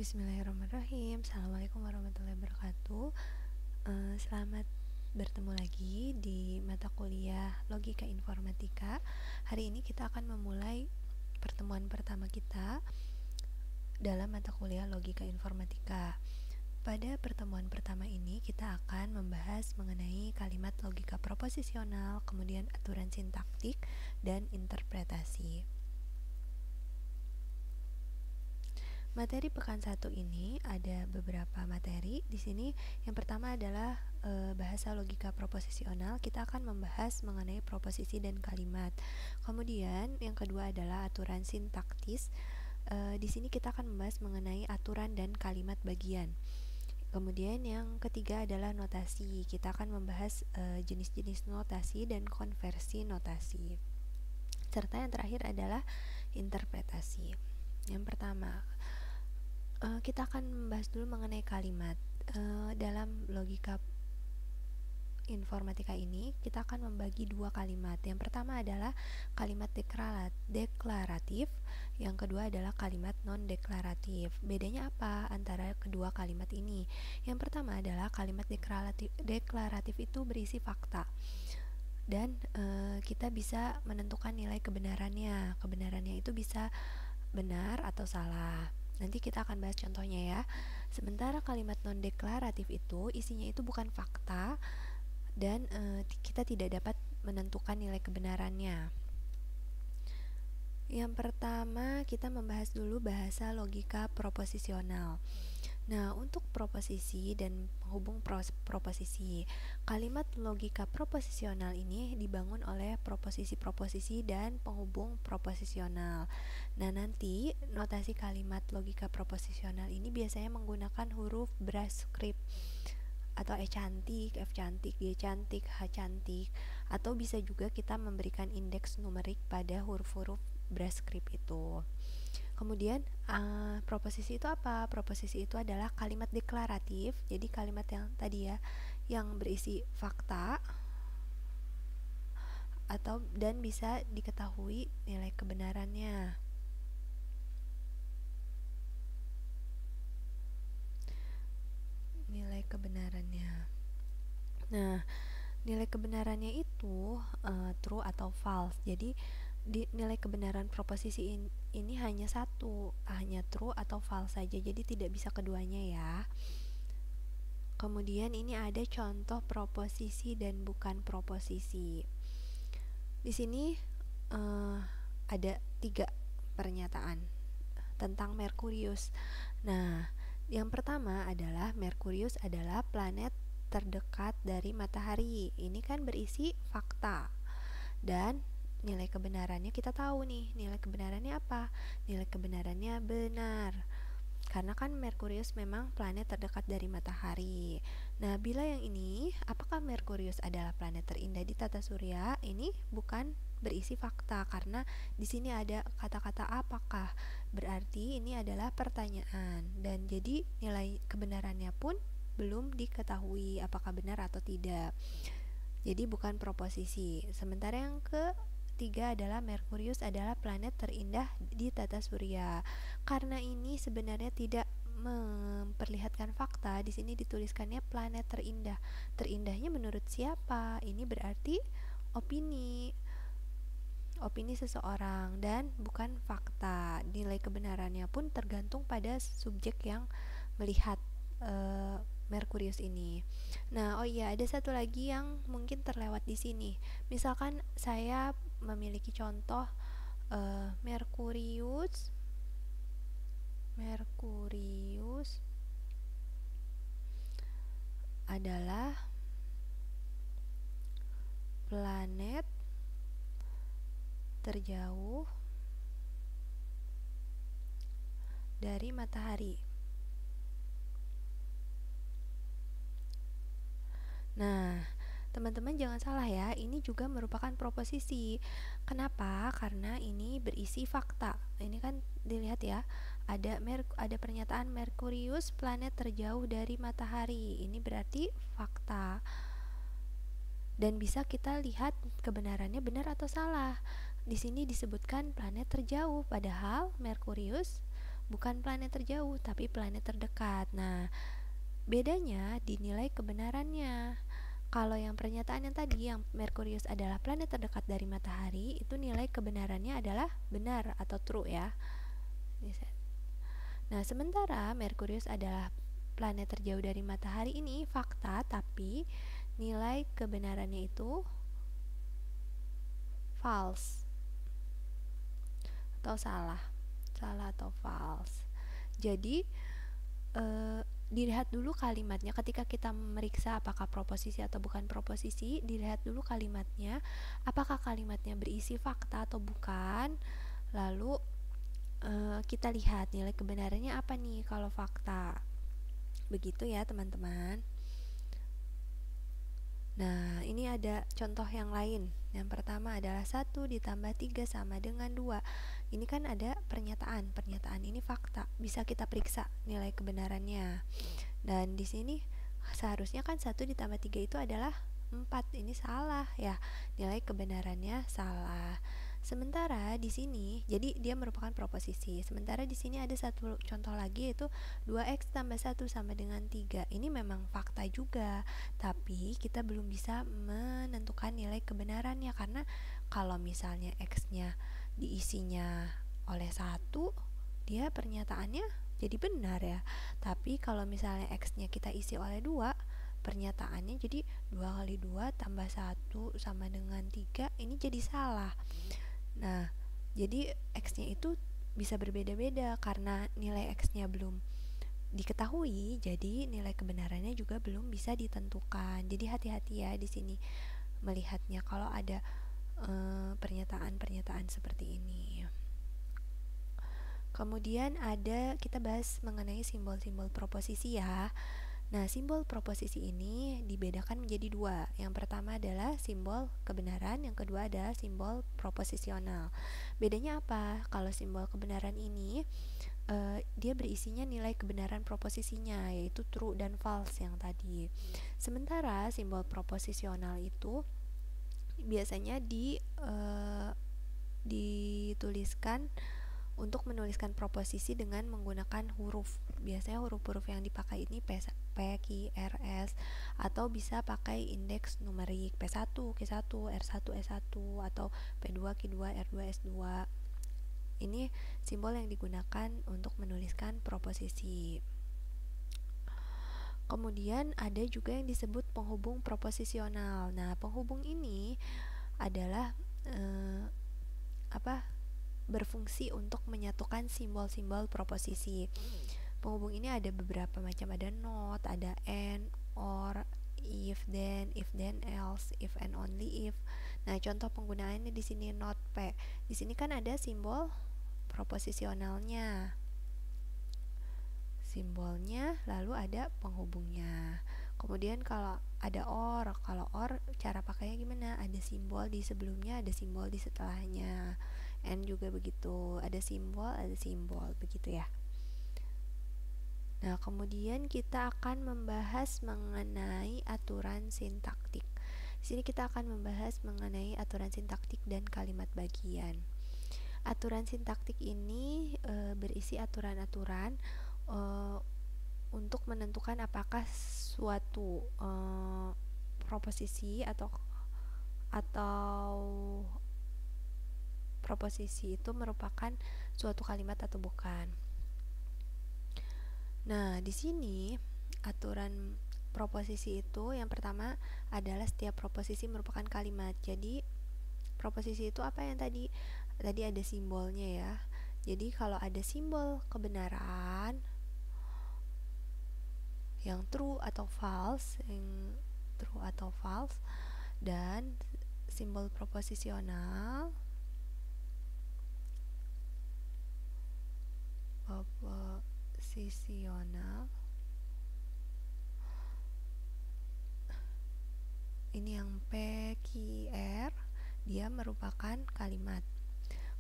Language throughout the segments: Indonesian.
Bismillahirrahmanirrahim. Assalamualaikum warahmatullahi wabarakatuh. Selamat bertemu lagi di mata kuliah Logika Informatika. Hari ini kita akan memulai pertemuan pertama kita dalam mata kuliah Logika Informatika. Pada pertemuan pertama ini kita akan membahas mengenai kalimat logika proposisional, kemudian aturan sintaktik dan interpretasi. Materi pekan 1 ini ada beberapa materi. Di sini yang pertama adalah bahasa logika proposisional. Kita akan membahas mengenai proposisi dan kalimat. Kemudian yang kedua adalah aturan sintaktis. Di sini kita akan membahas mengenai aturan dan kalimat bagian. Kemudian yang ketiga adalah notasi. Kita akan membahas jenis-jenis notasi dan konversi notasi. Serta yang terakhir adalah interpretasi. Yang pertama, kita akan membahas dulu mengenai kalimat. Dalam logika informatika ini kita akan membagi dua kalimat. Yang pertama adalah kalimat deklaratif, yang kedua adalah kalimat non-deklaratif. Bedanya apa antara kedua kalimat ini? Yang pertama adalah kalimat deklaratif itu berisi fakta, dan kita bisa menentukan nilai kebenarannya. Kebenarannya itu bisa benar atau salah. Nanti kita akan bahas contohnya ya. Sementara kalimat non-deklaratif itu isinya itu bukan fakta, dan kita tidak dapat menentukan nilai kebenarannya. Yang pertama kita membahas dulu bahasa logika proposisional. Nah, untuk proposisi dan penghubung proposisi, kalimat logika proposisional ini dibangun oleh proposisi-proposisi dan penghubung proposisional. Nah, nanti notasi kalimat logika proposisional ini biasanya menggunakan huruf brass script atau E cantik, F cantik, G cantik, H cantik, atau bisa juga kita memberikan indeks numerik pada huruf-huruf brass script itu. Kemudian proposisi itu apa? Proposisi itu adalah kalimat deklaratif. Jadi kalimat yang tadi ya, yang berisi fakta atau dan bisa diketahui nilai kebenarannya. Nilai kebenarannya. Nah, nilai kebenarannya itu true atau false. Jadi nilai kebenaran proposisi ini hanya satu, hanya true atau false saja, jadi tidak bisa keduanya ya. Kemudian ini ada contoh proposisi dan bukan proposisi. Di sini ada 3 pernyataan tentang Merkurius. Nah, yang pertama adalah Merkurius adalah planet terdekat dari matahari. Ini kan berisi fakta, dan nilai kebenarannya kita tahu nih, nilai kebenarannya apa? Nilai kebenarannya benar, karena kan Merkurius memang planet terdekat dari matahari. Nah, bila yang ini, apakah Merkurius adalah planet terindah di tata surya? Ini bukan berisi fakta, karena di sini ada kata-kata apakah. Berarti ini adalah pertanyaan, dan jadi nilai kebenarannya pun belum diketahui apakah benar atau tidak. Jadi bukan proposisi. Sementara yang ketiga adalah Merkurius adalah planet terindah di tata surya. Karena ini sebenarnya tidak memperlihatkan fakta, di sini dituliskannya planet terindah. Terindahnya menurut siapa? Ini berarti opini seseorang dan bukan fakta. Nilai kebenarannya pun tergantung pada subjek yang melihat Merkurius ini. Nah, ada satu lagi yang mungkin terlewat di sini. Misalkan saya memiliki contoh Merkurius adalah planet terjauh dari matahari. Nah, teman-teman jangan salah ya, ini juga merupakan proposisi. Kenapa? Karena ini berisi fakta. Ini kan dilihat ya, ada pernyataan Merkurius planet terjauh dari matahari. Ini berarti fakta. Dan bisa kita lihat kebenarannya benar atau salah. Di sini disebutkan planet terjauh, padahal Merkurius bukan planet terjauh tapi planet terdekat. Nah, bedanya di nilai kebenarannya. Kalau yang pernyataan yang tadi, yang Merkurius adalah planet terdekat dari matahari, itu nilai kebenarannya adalah benar atau true ya. Nah, sementara Merkurius adalah planet terjauh dari matahari, ini fakta, tapi nilai kebenarannya itu false atau salah atau false. Jadi dilihat dulu kalimatnya. Ketika kita memeriksa apakah proposisi atau bukan proposisi, dilihat dulu kalimatnya, apakah kalimatnya berisi fakta atau bukan. Lalu kita lihat nilai kebenarannya apa nih kalau fakta. Begitu ya teman-teman. Nah, ini ada contoh yang lain. Yang pertama adalah 1 ditambah 3 sama dengan 2. Ini kan ada pernyataan. Pernyataan ini fakta. Bisa kita periksa nilai kebenarannya. Dan di sini seharusnya kan 1 ditambah 3 itu adalah 4. Ini salah ya. Nilai kebenarannya salah. Sementara di sini, jadi dia merupakan proposisi. Sementara di sini ada satu contoh lagi, yaitu 2x tambah 1 sama dengan 3. Ini memang fakta juga, tapi kita belum bisa menentukan nilai kebenarannya, karena kalau misalnya x-nya diisinya oleh 1, dia pernyataannya jadi benar ya. Tapi kalau misalnya x-nya kita isi oleh 2, pernyataannya jadi 2 kali 2 tambah 1 sama dengan 3, ini jadi salah. Nah, jadi x-nya itu bisa berbeda-beda karena nilai x-nya belum diketahui, jadi nilai kebenarannya juga belum bisa ditentukan. Jadi hati-hati ya di sini melihatnya kalau ada pernyataan-pernyataan seperti ini. Kemudian kita bahas mengenai simbol-simbol proposisi ya. Nah, simbol proposisi ini dibedakan menjadi 2. Yang pertama adalah simbol kebenaran, yang kedua adalah simbol proposisional. Bedanya apa? Kalau simbol kebenaran ini dia berisinya nilai kebenaran proposisinya, yaitu true dan false yang tadi. Sementara simbol proposisional itu biasanya dituliskan untuk menuliskan proposisi dengan menggunakan huruf. Biasanya huruf-huruf yang dipakai ini P, Q, R, S, atau bisa pakai indeks numerik P1, Q1, R1, S1, atau P2, Q2, R2, S2. Ini simbol yang digunakan untuk menuliskan proposisi. Kemudian ada juga yang disebut penghubung proposisional. Nah, penghubung ini adalah berfungsi untuk menyatukan simbol-simbol proposisi. Penghubung ini ada beberapa macam, ada not, ada and, or, if then else, if and only if. Nah, contoh penggunaannya di sini not P. Di sini kan ada simbol proposisionalnya. Simbolnya, lalu ada penghubungnya. Kemudian kalau or cara pakainya gimana? Ada simbol di sebelumnya, ada simbol di setelahnya. And juga begitu, ada simbol begitu ya. Nah, kemudian kita akan membahas mengenai aturan sintaktik. Di sini kita akan membahas mengenai aturan sintaktik dan kalimat bagian. Aturan sintaktik ini berisi aturan-aturan untuk menentukan apakah suatu proposisi atau proposisi itu merupakan suatu kalimat atau bukan. Nah, di sini aturan proposisi itu yang pertama adalah setiap proposisi merupakan kalimat. Jadi proposisi itu apa yang tadi ada simbolnya ya. Jadi kalau ada simbol kebenaran yang true atau false, dan simbol proposisional ini yang P, Q, R, dia merupakan kalimat.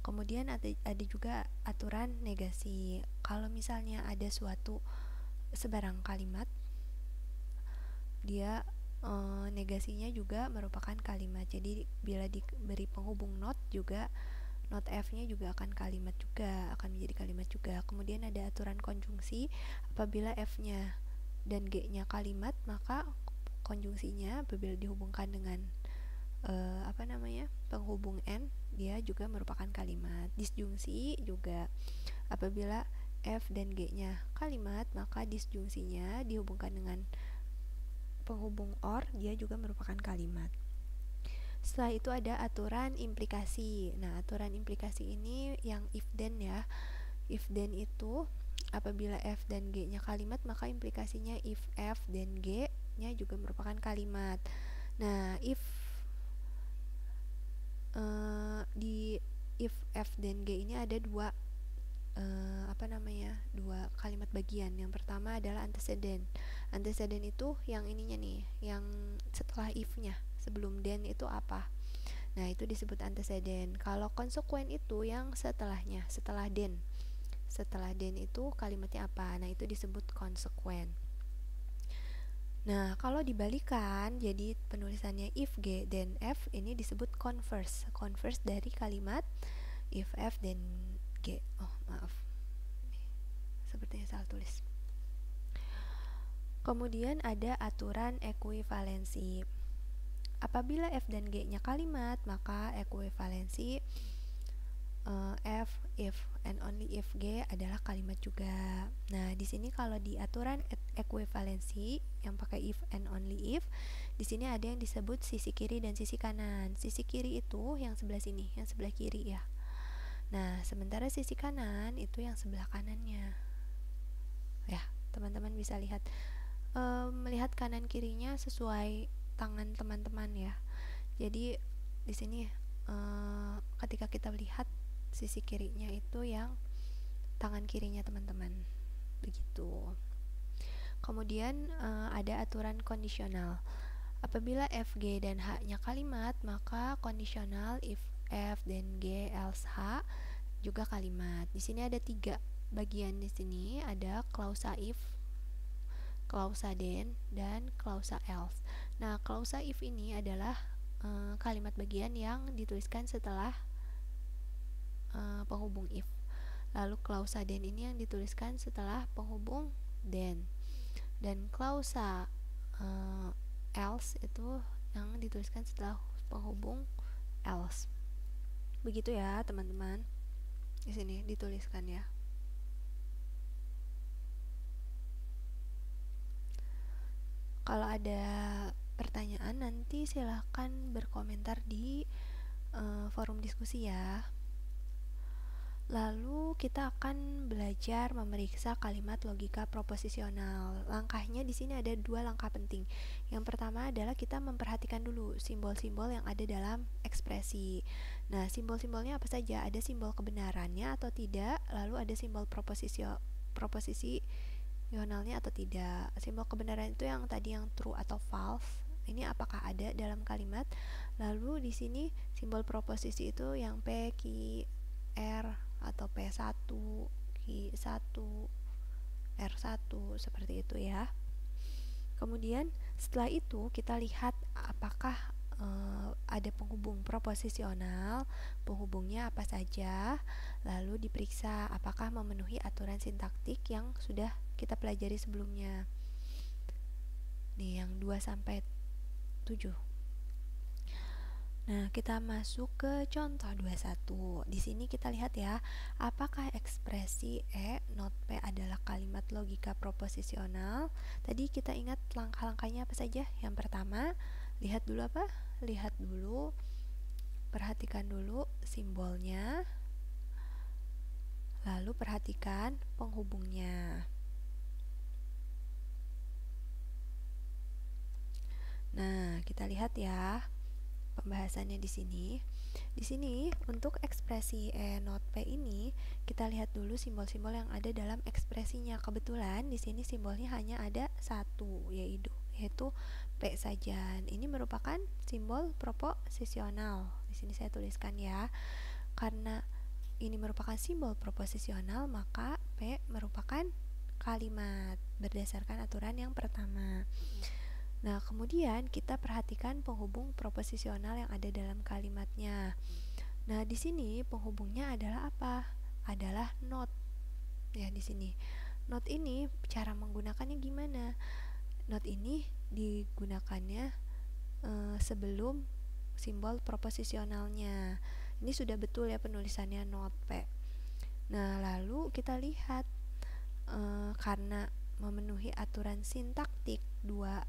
Kemudian ada juga aturan negasi. Kalau misalnya ada suatu sebarang kalimat, dia negasinya juga merupakan kalimat. Jadi bila diberi penghubung not juga not F-nya juga akan menjadi kalimat juga. Kemudian ada aturan konjungsi, apabila F-nya dan G-nya kalimat, maka konjungsinya apabila dihubungkan dengan penghubung N, dia juga merupakan kalimat. Disjungsi juga, apabila F dan G-nya kalimat, maka disjungsinya dihubungkan dengan penghubung OR, dia juga merupakan kalimat. Setelah itu ada aturan implikasi. Nah, aturan implikasi ini yang if then ya. If then itu apabila F dan G-nya kalimat, maka implikasinya if F dan G-nya juga merupakan kalimat. Nah, di if F dan G ini ada dua kalimat bagian. Yang pertama adalah antecedent. Antecedent itu yang ininya nih, yang setelah if-nya, sebelum then itu apa. Nah, itu disebut antecedent. Kalau konsekuen itu yang setelahnya, setelah then. Setelah then itu kalimatnya apa? Nah, itu disebut konsekuen. Nah, kalau dibalikan, jadi penulisannya if G then F, ini disebut converse. Converse dari kalimat if F then G. Oh, maaf. Sepertinya salah tulis. Kemudian ada aturan ekuivalensi. Apabila F dan G-nya kalimat, maka ekuivalensi F, if, and only if G adalah kalimat juga. Nah, di sini kalau di aturan ekuivalensi yang pakai if and only if, di sini ada yang disebut sisi kiri dan sisi kanan. Sisi kiri itu yang sebelah sini, yang sebelah kiri ya. Nah, sementara sisi kanan itu yang sebelah kanannya. Ya, teman-teman bisa lihat, melihat kanan kirinya sesuai tangan teman-teman ya. Jadi di sini ketika kita lihat sisi kirinya itu yang tangan kirinya teman-teman, begitu. Kemudian ada aturan kondisional. Apabila F, G, dan H-nya kalimat, maka kondisional if F dan G else H juga kalimat. Di sini ada 3 bagian. Di sini ada klausa if, klausa then, dan klausa else. Nah, klausa if ini adalah kalimat bagian yang dituliskan setelah penghubung if. Lalu klausa then ini yang dituliskan setelah penghubung then. Dan klausa else itu yang dituliskan setelah penghubung else. Begitu ya, teman-teman. Di sini dituliskan ya. Kalau ada pertanyaan nanti silahkan berkomentar di forum diskusi ya. Lalu kita akan belajar memeriksa kalimat logika proposisional. Langkahnya di sini ada 2 langkah penting. Yang pertama adalah kita memperhatikan dulu simbol-simbol yang ada dalam ekspresi. Nah, simbol-simbolnya apa saja? Ada simbol kebenarannya atau tidak, lalu ada simbol proposisionalnya atau tidak. Simbol kebenaran itu yang tadi yang true atau false. Ini apakah ada dalam kalimat? Lalu di sini simbol proposisi itu yang P, Q, R atau P1, Q1, R1 seperti itu ya. Kemudian setelah itu kita lihat apakah ada penghubung proposisional, penghubungnya apa saja, lalu diperiksa apakah memenuhi aturan sintaktik yang sudah kita pelajari sebelumnya. Nih yang 2 sampai 7. Nah, kita masuk ke contoh 21. Di sini kita lihat ya, apakah ekspresi E not P adalah kalimat logika proposisional? Tadi kita ingat langkah-langkahnya apa saja? Yang pertama, lihat dulu apa? Lihat dulu, perhatikan dulu simbolnya, lalu perhatikan penghubungnya. Nah, kita lihat ya pembahasannya di sini. Di sini untuk ekspresi E not P ini kita lihat dulu simbol-simbol yang ada dalam ekspresinya. Kebetulan di sini simbolnya hanya ada 1, yaitu P saja. Ini merupakan simbol proposisional. Di sini saya tuliskan ya. Karena ini merupakan simbol proposisional, maka P merupakan kalimat berdasarkan aturan yang pertama. Nah, kemudian kita perhatikan penghubung proposisional yang ada dalam kalimatnya. Nah, di sini penghubungnya adalah apa? Adalah not. Ya, di sini. Not ini cara menggunakannya gimana? Not ini digunakannya sebelum simbol proposisionalnya. Ini sudah betul ya penulisannya not P. Nah, lalu kita lihat karena memenuhi aturan sintaktik dua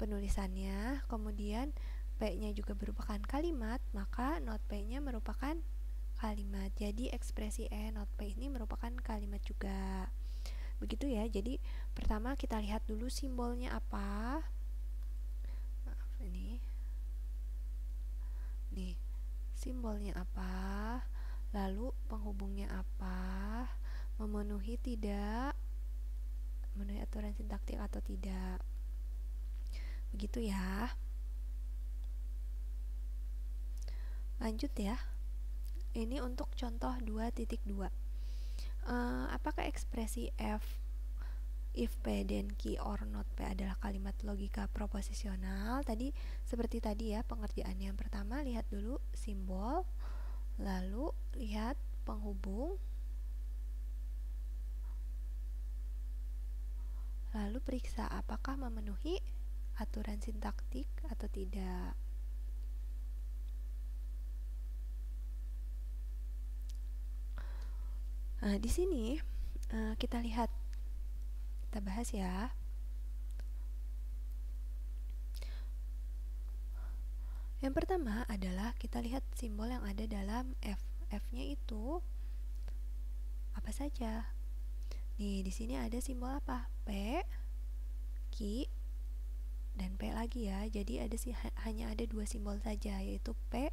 penulisannya, kemudian P-nya juga merupakan kalimat, maka not P-nya merupakan kalimat. Jadi ekspresi not P ini merupakan kalimat juga. Begitu ya. Jadi pertama kita lihat dulu simbolnya apa. Maaf, ini. Nih, simbolnya apa? Lalu penghubungnya apa? Memenuhi tidak? Memenuhi aturan sintaktik atau tidak? Begitu ya. Lanjut ya. Ini untuk contoh 2.2. Apakah ekspresi if P then Q or not P adalah kalimat logika proposisional? Tadi seperti tadi ya pengerjaan yang pertama, lihat dulu simbol, lalu lihat penghubung, lalu periksa apakah memenuhi aturan sintaktik atau tidak. Nah, di sini kita lihat, kita bahas ya. Yang pertama adalah kita lihat simbol yang ada dalam F. F-nya itu apa saja? Nih, di sini ada simbol apa? P, Q, dan P lagi ya. Jadi hanya ada dua simbol saja, yaitu P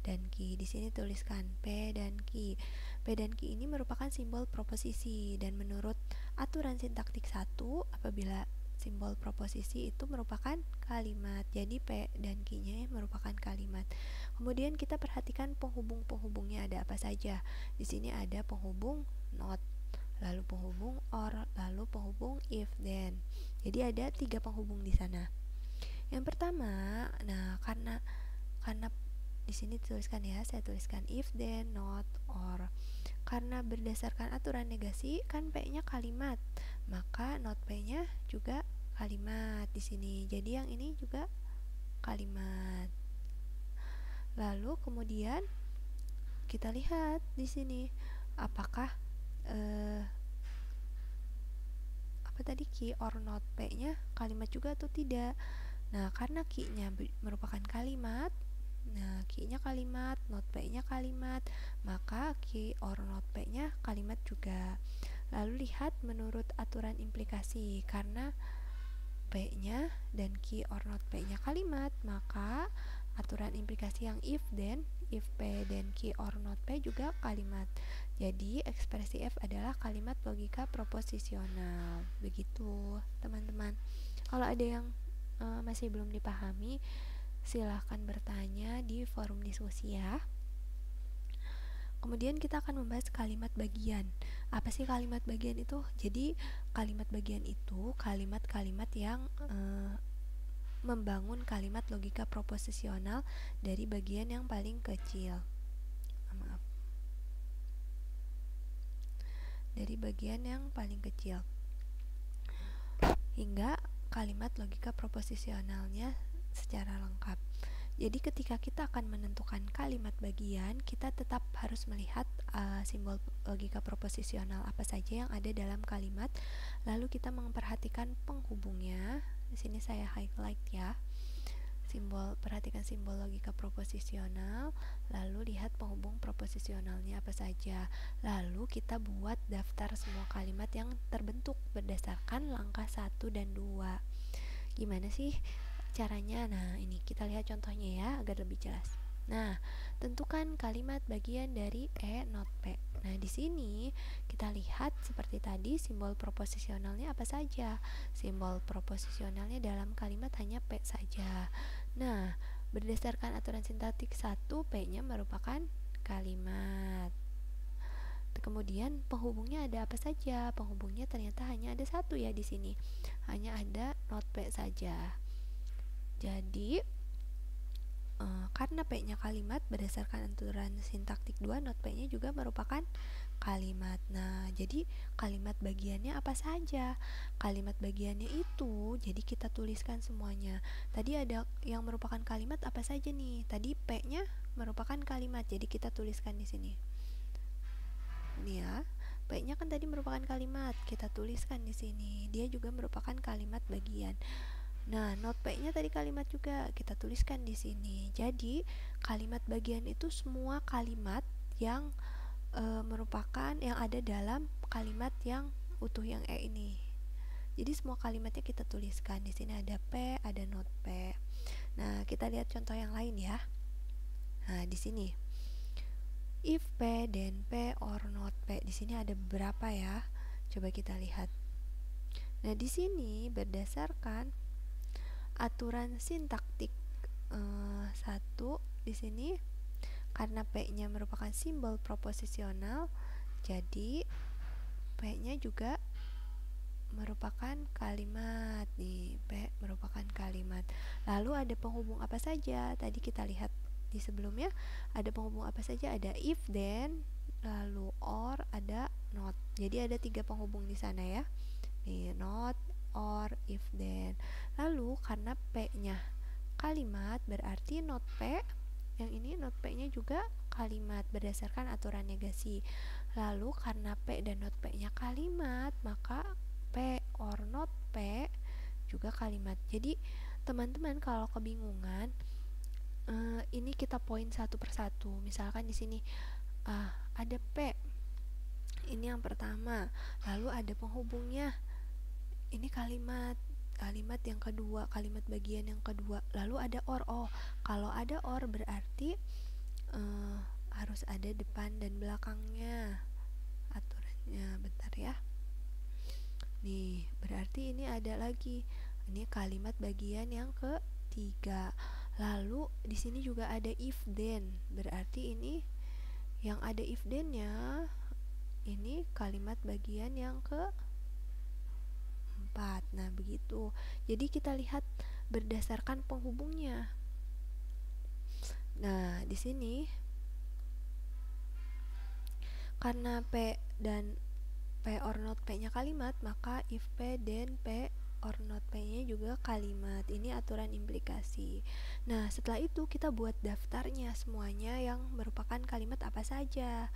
dan Q. Di sini tuliskan P dan Q. P dan Q ini merupakan simbol proposisi, dan menurut aturan sintaktik 1, apabila simbol proposisi itu merupakan kalimat. Jadi P dan Q-nya merupakan kalimat. Kemudian kita perhatikan penghubung-penghubungnya ada apa saja. Di sini ada penghubung not, lalu penghubung or, lalu penghubung if then. Jadi ada 3 penghubung di sana. Yang pertama, nah karena di sini dituliskan ya, saya tuliskan if then, not, or. Karena berdasarkan aturan negasi kan P-nya kalimat, maka not P-nya juga kalimat di sini. Jadi yang ini juga kalimat. Lalu kemudian kita lihat di sini apakah apa tadi Q or not P-nya kalimat juga atau tidak. Nah, karena Q-nya merupakan kalimat, nah Q-nya kalimat, not P-nya kalimat, maka Q or not P-nya kalimat juga. Lalu lihat menurut aturan implikasi, karena P-nya dan Q or not P-nya kalimat, maka aturan implikasi yang if then, if P dan Q or not P juga kalimat. Jadi ekspresi F adalah kalimat logika proposisional. Begitu teman-teman. Kalau ada yang masih belum dipahami, silahkan bertanya di forum diskusi ya. Kemudian kita akan membahas kalimat bagian. Apa sih kalimat bagian itu? Jadi kalimat bagian itu kalimat-kalimat yang membangun kalimat logika proposisional dari bagian yang paling kecil. Maaf. Dari bagian yang paling kecil hingga kalimat logika proposisionalnya secara lengkap. Jadi ketika kita akan menentukan kalimat bagian, kita tetap harus melihat simbol logika proposisional apa saja yang ada dalam kalimat, lalu kita memperhatikan penghubungnya. Di sini saya highlight ya. Perhatikan simbol logika proposisional, lalu lihat penghubung proposisionalnya apa saja. Lalu kita buat daftar semua kalimat yang terbentuk berdasarkan langkah 1 dan 2. Gimana sih caranya? Nah, ini kita lihat contohnya ya agar lebih jelas. Nah, tentukan kalimat bagian dari E not P. Nah, di sini kita lihat seperti tadi simbol proposisionalnya apa saja. Simbol proposisionalnya dalam kalimat hanya P saja. Nah, berdasarkan aturan sintaktik 1, P-nya merupakan kalimat. Kemudian penghubungnya ada apa saja? Penghubungnya ternyata hanya ada satu ya di sini. Hanya ada not P saja. Jadi karena P-nya kalimat, berdasarkan aturan sintaktik 2, not P-nya juga merupakan kalimat. Nah, jadi kalimat bagiannya apa saja? Kalimat bagiannya itu, jadi kita tuliskan semuanya. Tadi ada yang merupakan kalimat apa saja nih? Tadi P-nya merupakan kalimat, jadi kita tuliskan di sini. Ini ya, P-nya kan tadi merupakan kalimat, kita tuliskan di sini. Dia juga merupakan kalimat bagian. Nah, not P-nya tadi kalimat juga, kita tuliskan di sini. Jadi, kalimat bagian itu semua kalimat yang merupakan yang ada dalam kalimat yang utuh yang E ini. Jadi semua kalimatnya kita tuliskan. Di sini ada P, ada not P. Nah, kita lihat contoh yang lain ya. Nah, di sini if P then P or not P. Di sini ada beberapa ya. Coba kita lihat. Nah, di sini berdasarkan aturan sintaktik 1 di sini, karena P-nya merupakan simbol proposisional, jadi P-nya juga merupakan kalimat nih. P merupakan kalimat. Lalu ada penghubung apa saja? Tadi kita lihat di sebelumnya, ada penghubung apa saja? Ada if, then, lalu or, ada not. Jadi ada 3 penghubung di sana ya. Nih, not, or, if, then. Lalu karena P-nya kalimat, berarti not P, yang ini not P-nya juga kalimat berdasarkan aturan negasi. Lalu karena P dan not P-nya kalimat, maka P or not P juga kalimat. Jadi teman-teman kalau kebingungan, ini kita poin satu persatu. Misalkan di sini ada P, ini yang pertama, lalu ada penghubungnya, ini kalimat yang kedua, kalimat bagian yang kedua, lalu ada or. Oh, kalau ada or berarti harus ada depan dan belakangnya aturannya. Bentar ya. Nih, berarti ini ada lagi. Ini kalimat bagian yang ketiga. Lalu di sini juga ada if then. Berarti ini yang ada if then-nya ini kalimat bagian yang keempat. Nah, begitu. Jadi kita lihat berdasarkan penghubungnya. Nah, di sini karena P dan P or not P-nya kalimat, maka if P then P or not P-nya juga kalimat. Ini aturan implikasi. Nah, setelah itu kita buat daftarnya semuanya yang merupakan kalimat apa saja.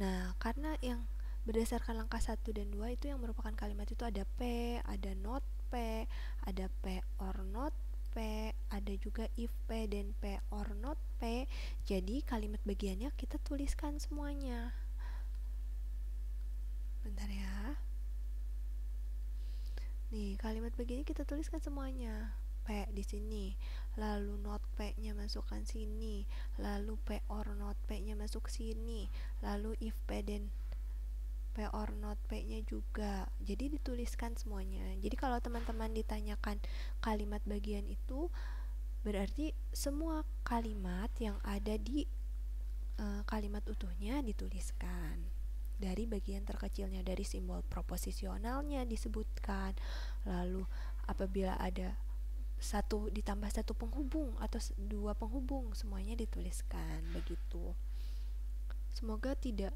Nah, karena yang berdasarkan langkah 1 dan 2 itu yang merupakan kalimat itu ada P, ada not P, ada P or not P, ada juga if P dan P or not P. Jadi kalimat bagiannya kita tuliskan semuanya. Bentar ya. Nih, kalimat bagiannya kita tuliskan semuanya. P di sini, lalu not P-nya masukkan sini, lalu P or not P-nya masuk sini, lalu if P dan P or not P-nya juga. Jadi dituliskan semuanya. Jadi kalau teman-teman ditanyakan kalimat bagian itu, berarti semua kalimat yang ada di kalimat utuhnya dituliskan. Dari bagian terkecilnya, dari simbol proposisionalnya disebutkan. Lalu apabila ada satu ditambah satu penghubung atau 2 penghubung, semuanya dituliskan. Begitu. Semoga tidak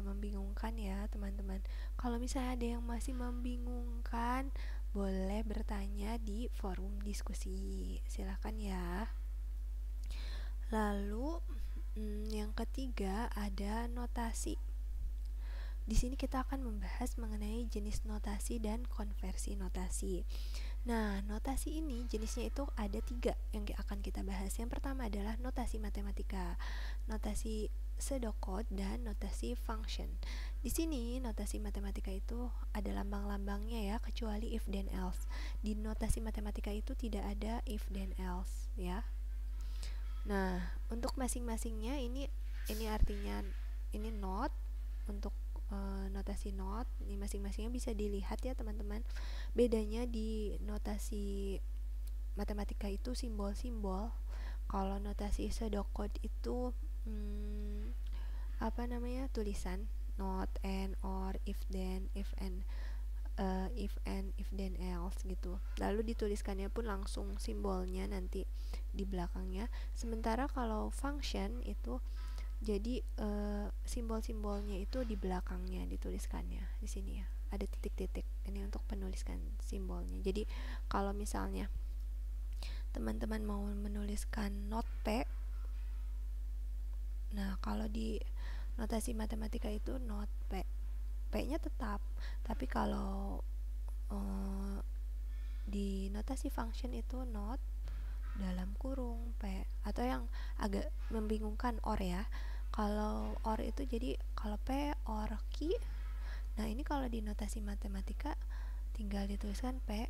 membingungkan ya teman-teman. Kalau misalnya ada yang masih membingungkan, boleh bertanya di forum diskusi. Silakan ya. Lalu yang ketiga ada notasi. Di sini kita akan membahas mengenai jenis notasi dan konversi notasi. Nah, notasi ini jenisnya itu ada 3 yang akan kita bahas. Yang pertama adalah notasi matematika, notasi pseudocode, dan notasi function. Di sini notasi matematika itu ada lambang-lambangnya ya, kecuali if then else. Di notasi matematika itu tidak ada if then else ya. Nah, untuk masing-masingnya ini artinya ini not untuk notasi not. Ini masing-masingnya bisa dilihat ya teman-teman. Bedanya di notasi matematika itu simbol-simbol. Kalau notasi pseudocode itu tulisan, not, and, or, if, then, if, and, if and if then else gitu. Lalu dituliskannya pun langsung simbolnya nanti di belakangnya. Sementara kalau function itu jadi simbol-simbolnya itu di belakangnya dituliskannya di sini ya. Ada titik-titik. Ini untuk penuliskan simbolnya. Jadi kalau misalnya teman-teman mau menuliskan not P, nah kalau di notasi matematika itu not P, P-nya tetap, tapi kalau di notasi function itu not dalam kurung P, atau yang agak membingungkan or ya. Kalau or itu jadi kalau P or Q. Nah ini kalau di notasi matematika tinggal dituliskan P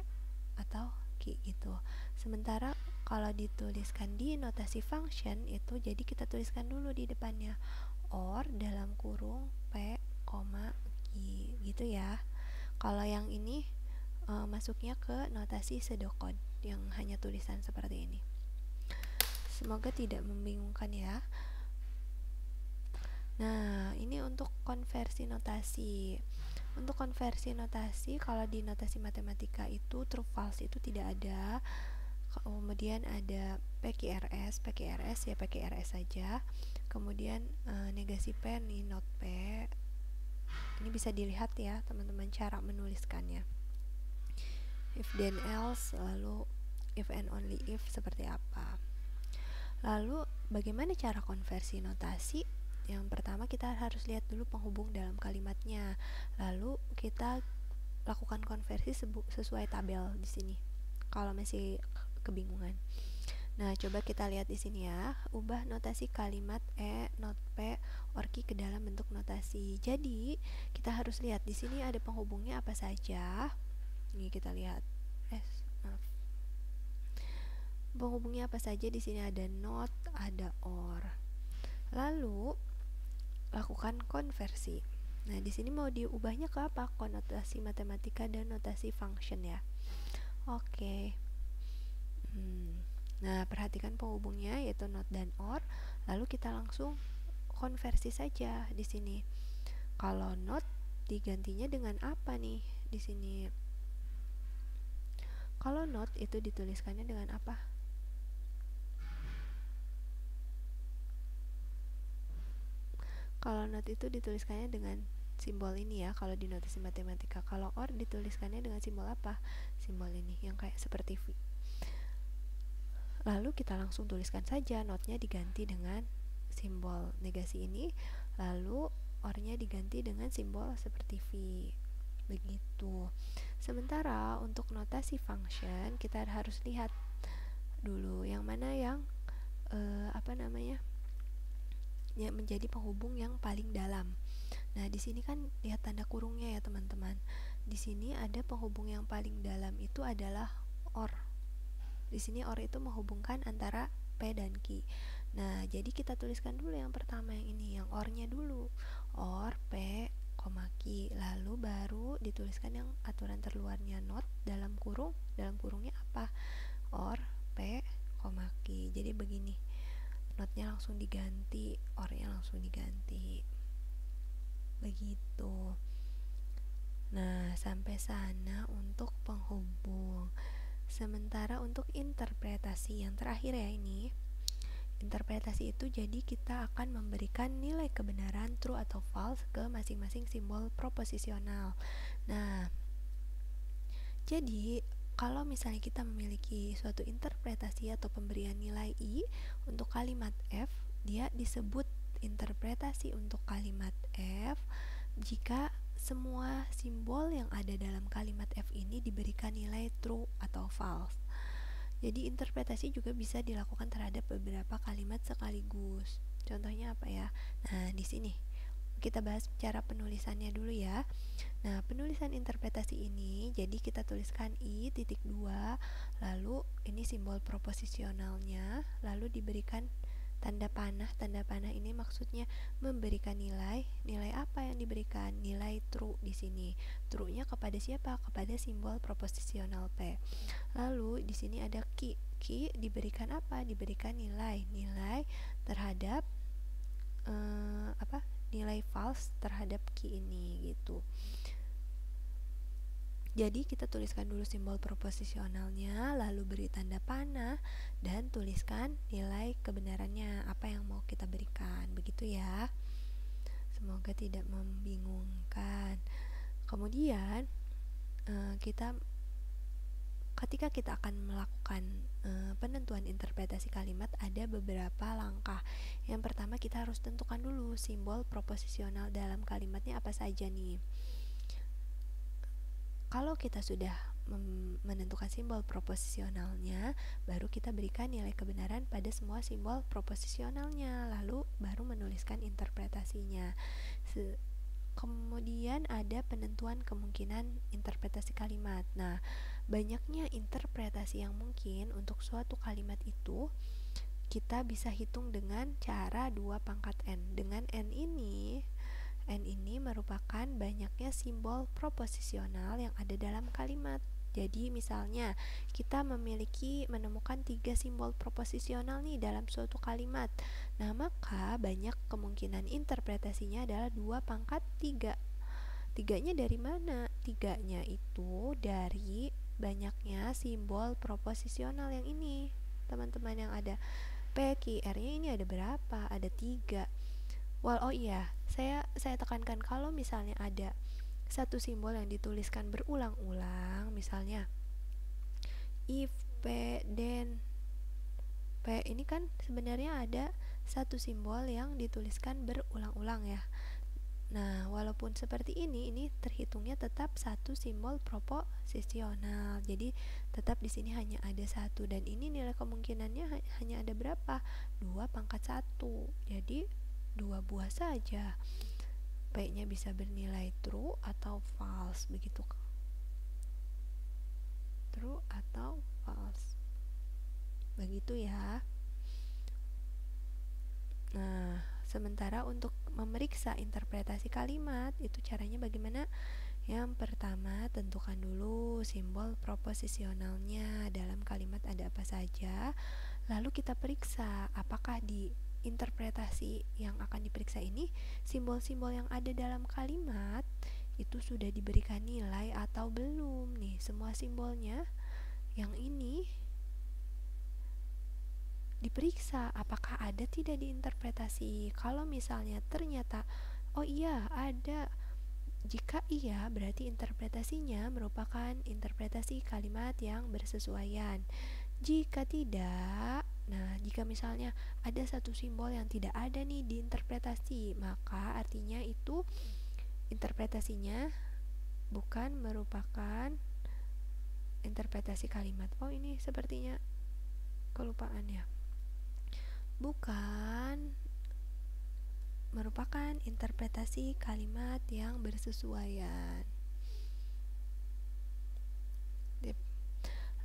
atau Q gitu. Sementara kalau dituliskan di notasi function itu jadi kita tuliskan dulu di depannya or dalam kurung P, Q gitu ya. Kalau yang ini masuknya ke notasi pseudocode yang hanya tulisan seperti ini. Semoga tidak membingungkan ya. Nah, ini untuk konversi notasi. Untuk konversi notasi, kalau di notasi matematika itu true false itu tidak ada. Kemudian ada PQRS ya PQRS saja. Kemudian negasi P nih not P. Ini bisa dilihat ya teman-teman cara menuliskannya. If then else, lalu if and only if seperti apa. Lalu bagaimana cara konversi notasi? Yang pertama kita harus lihat dulu penghubung dalam kalimatnya. Lalu kita lakukan konversi sesuai tabel di sini. Kalau masih kebingungan. Nah, coba kita lihat di sini ya. Ubah notasi kalimat not P, or Q ke dalam bentuk notasi. Jadi, kita harus lihat di sini ada penghubungnya apa saja. Ini kita lihat. Penghubungnya apa saja di sini ada not, ada or. Lalu lakukan konversi. Nah, di sini mau diubahnya ke apa? Konotasi matematika dan notasi function ya. Oke. Nah, perhatikan penghubungnya yaitu not dan or. Lalu kita langsung konversi saja di sini. Kalau not digantinya dengan apa nih di sini? Kalau not itu dituliskannya dengan apa? Kalau not itu dituliskannya dengan simbol ini ya, kalau di notasi matematika. Kalau or dituliskannya dengan simbol apa? Simbol ini yang kayak seperti V. Lalu kita langsung tuliskan saja, notnya diganti dengan simbol negasi ini, lalu or-nya diganti dengan simbol seperti V. Begitu. Sementara untuk notasi function kita harus lihat dulu yang mana yang yang menjadi penghubung yang paling dalam. Nah, di sini kan lihat tanda kurungnya ya, teman-teman. Di sini ada penghubung yang paling dalam itu adalah or. Di sini or itu menghubungkan antara P dan Q. Nah, jadi kita tuliskan dulu yang pertama yang ini, yang or-nya dulu. Or P, Q, lalu baru dituliskan yang aturan terluarnya not dalam kurung. Dalam kurungnya apa? Or P, Q. Jadi begini. Notnya langsung diganti, or-nya langsung diganti. Begitu. Nah, sampai sana untuk penghubung. Sementara untuk interpretasi yang terakhir ya ini. Interpretasi itu jadi kita akan memberikan nilai kebenaran true atau false ke masing-masing simbol proposisional. Nah, jadi kalau misalnya kita memiliki suatu interpretasi atau pemberian nilai I untuk kalimat F, dia disebut interpretasi untuk kalimat F jika semua simbol yang ada dalam kalimat F ini diberikan nilai true atau false. Jadi interpretasi juga bisa dilakukan terhadap beberapa kalimat sekaligus. Contohnya apa ya? Nah, di sini kita bahas cara penulisannya dulu ya. Nah, penulisan interpretasi ini jadi kita tuliskan I.2, lalu ini simbol proposisionalnya, lalu diberikan tanda panah. Tanda panah ini maksudnya memberikan nilai. Nilai apa yang diberikan? Nilai true di sini. True-nya kepada siapa? Kepada simbol proposisional P. Lalu di sini ada Q. Q diberikan apa? Diberikan nilai. Nilai terhadap nilai false terhadap Q ini gitu. Jadi kita tuliskan dulu simbol proposisionalnya, lalu beri tanda panah, dan tuliskan nilai kebenarannya, apa yang mau kita berikan. Begitu ya. Semoga tidak membingungkan. Kemudian ketika kita akan melakukan penentuan interpretasi kalimat, ada beberapa langkah. Yang pertama, kita harus tentukan dulu simbol proposisional dalam kalimatnya apa saja nih. Kalau kita sudah menentukan simbol proposisionalnya, baru kita berikan nilai kebenaran pada semua simbol proposisionalnya, lalu baru menuliskan interpretasinya. Kemudian ada penentuan kemungkinan interpretasi kalimat. Nah, banyaknya interpretasi yang mungkin untuk suatu kalimat itu kita bisa hitung dengan cara 2 pangkat N. Dengan N ini merupakan banyaknya simbol proposisional yang ada dalam kalimat. Jadi misalnya kita menemukan 3 simbol proposisional nih dalam suatu kalimat. Nah, maka banyak kemungkinan interpretasinya adalah 2 pangkat 3. Tiganya dari mana? Tiganya itu dari banyaknya simbol proposisional yang ini. Teman-teman yang ada P, Q, R-nya ini ada berapa? Ada 3. Oh iya, saya tekankan kalau misalnya ada satu simbol yang dituliskan berulang-ulang, misalnya if, P, then P, ini kan sebenarnya ada satu simbol yang dituliskan berulang-ulang ya. Nah, walaupun seperti ini terhitungnya tetap satu simbol proposisional. Jadi tetap di sini hanya ada satu, dan ini nilai kemungkinannya hanya ada berapa? 2 pangkat 1. Jadi 2 buah saja. P-nya bisa bernilai true atau false, begitu. True atau false. Begitu ya. Nah, sementara untuk memeriksa interpretasi kalimat, itu caranya bagaimana? Yang pertama, tentukan dulu simbol proposisionalnya dalam kalimat ada apa saja. Lalu kita periksa apakah di interpretasi yang akan diperiksa ini, simbol-simbol yang ada dalam kalimat itu sudah diberikan nilai atau belum nih. Semua simbolnya yang ini diperiksa apakah ada tidak diinterpretasi. Kalau misalnya ternyata oh iya ada, jika iya berarti interpretasinya merupakan interpretasi kalimat yang bersesuaian. Jika tidak, nah jika misalnya ada satu simbol yang tidak ada nih diinterpretasi, maka artinya itu interpretasinya bukan merupakan interpretasi kalimat. Oh, ini sepertinya kelupaan ya. Bukan merupakan interpretasi kalimat yang bersesuaian.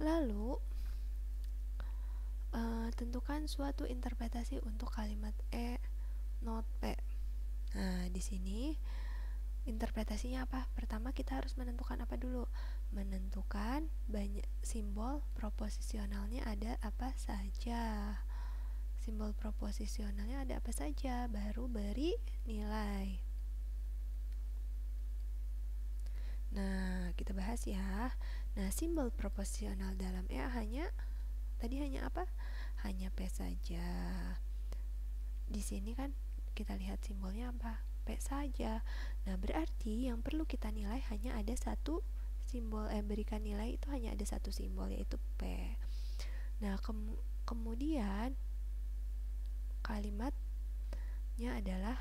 Lalu tentukan suatu interpretasi untuk kalimat E, not P. Nah, di sini interpretasinya apa? Pertama kita harus menentukan apa dulu? Menentukan banyak simbol proposisionalnya ada apa saja. Simbol proposisionalnya ada apa saja, baru beri nilai. Nah, kita bahas ya. Nah, simbol proposisional dalam E tadi hanya apa? Hanya P saja. Di sini kan kita lihat simbolnya apa? P saja. Nah, berarti yang perlu kita nilai hanya ada satu simbol, berikan nilai itu hanya ada satu simbol, yaitu P. Nah, kemudian kalimatnya adalah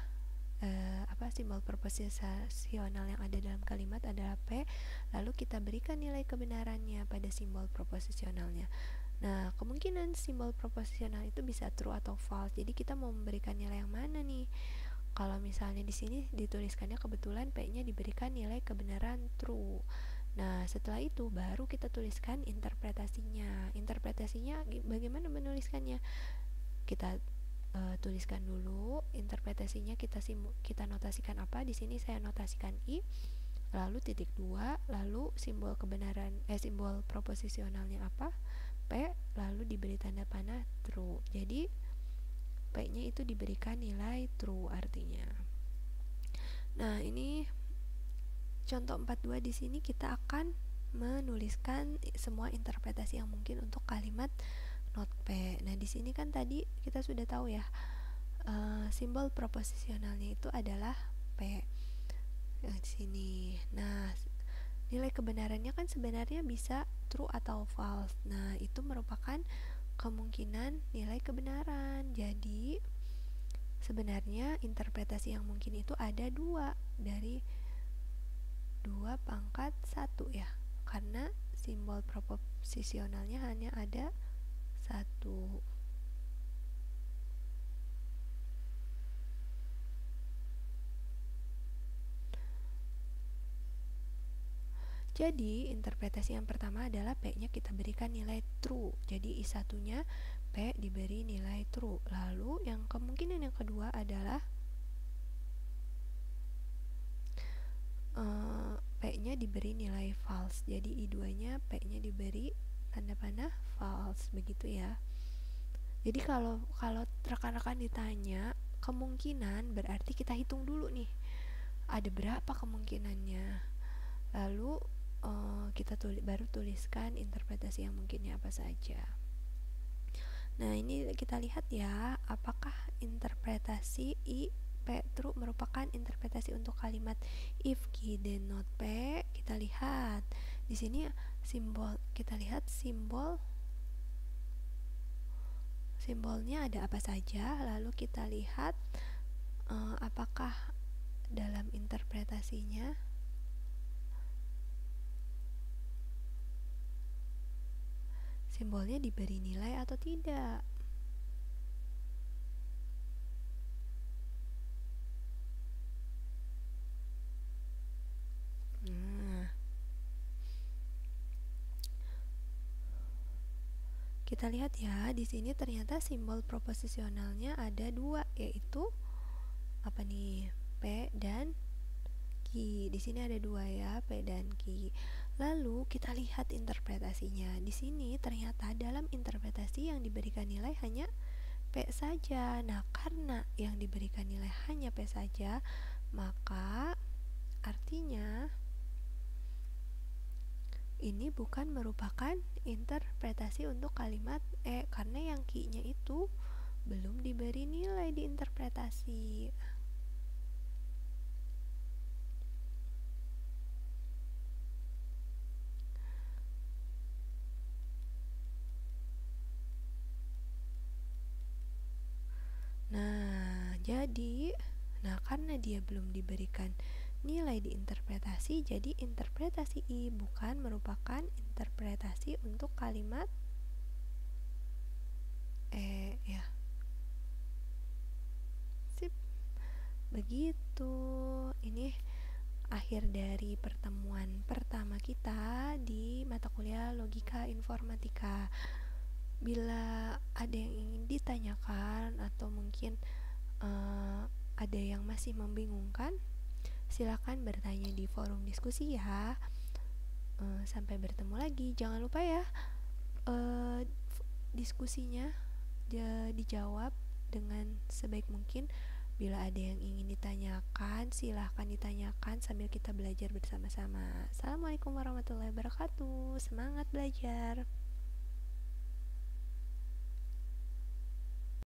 simbol proposisional yang ada dalam kalimat adalah P, lalu kita berikan nilai kebenarannya pada simbol proposisionalnya. Nah, kemungkinan simbol proposisional itu bisa true atau false. Jadi kita mau memberikan nilai yang mana nih? Kalau misalnya di sini dituliskannya kebetulan P-nya diberikan nilai kebenaran true. Nah, setelah itu baru kita tuliskan interpretasinya. Interpretasinya bagaimana menuliskannya? Kita tuliskan dulu interpretasinya, kita notasikan apa? Di sini saya notasikan I, lalu titik 2, lalu simbol kebenaran simbol proposisionalnya apa? P, lalu diberi tanda panah true. Jadi P-nya itu diberikan nilai true artinya. Nah, ini contoh 42 di sini kita akan menuliskan semua interpretasi yang mungkin untuk kalimat not P. Nah, di sini kan tadi kita sudah tahu ya, simbol proposisionalnya itu adalah P. Yang di sini. Nah, nilai kebenarannya kan sebenarnya bisa true atau false. Nah, itu merupakan kemungkinan nilai kebenaran. Jadi, sebenarnya interpretasi yang mungkin itu ada dua, dari 2 × 1 ya, karena simbol proposisionalnya hanya ada satu. Jadi interpretasi yang pertama adalah P-nya kita berikan nilai true. Jadi I1-nya P diberi nilai true. Lalu yang kemungkinan yang kedua adalah P-nya diberi nilai false. Jadi I2-nya P-nya diberi tanda panah false, begitu ya. Jadi kalau rekan-rekan ditanya kemungkinan, berarti kita hitung dulu nih, ada berapa kemungkinannya. Lalu kita baru tuliskan interpretasi yang mungkinnya apa saja. Nah, ini kita lihat ya, apakah interpretasi I P true merupakan interpretasi untuk kalimat if key then not P. Kita lihat di sini simbol, kita lihat simbolnya ada apa saja. Lalu kita lihat apakah dalam interpretasinya simbolnya diberi nilai atau tidak. Kita lihat ya, di sini ternyata simbol proposisionalnya ada dua, yaitu apa nih? P dan Q. Di sini ada dua ya, P dan Q. Lalu kita lihat interpretasinya. Di sini ternyata dalam interpretasi yang diberikan nilai hanya P saja. Nah, karena yang diberikan nilai hanya P saja, maka artinya ini bukan merupakan interpretasi untuk kalimat E, karena yang Q-nya itu belum diberi nilai di interpretasi. Nah, karena dia belum diberikan nilai di interpretasi, jadi interpretasi I bukan merupakan interpretasi untuk kalimat E ya. Sip. Begitu. Ini akhir dari pertemuan pertama kita di mata kuliah Logika Informatika. Bila ada yang ingin ditanyakan atau mungkin ada yang masih membingungkan, silakan bertanya di forum diskusi ya. Sampai bertemu lagi. Jangan lupa ya, diskusinya dijawab dengan sebaik mungkin. Bila ada yang ingin ditanyakan, silahkan ditanyakan sambil kita belajar bersama-sama. Assalamualaikum warahmatullahi wabarakatuh. Semangat belajar.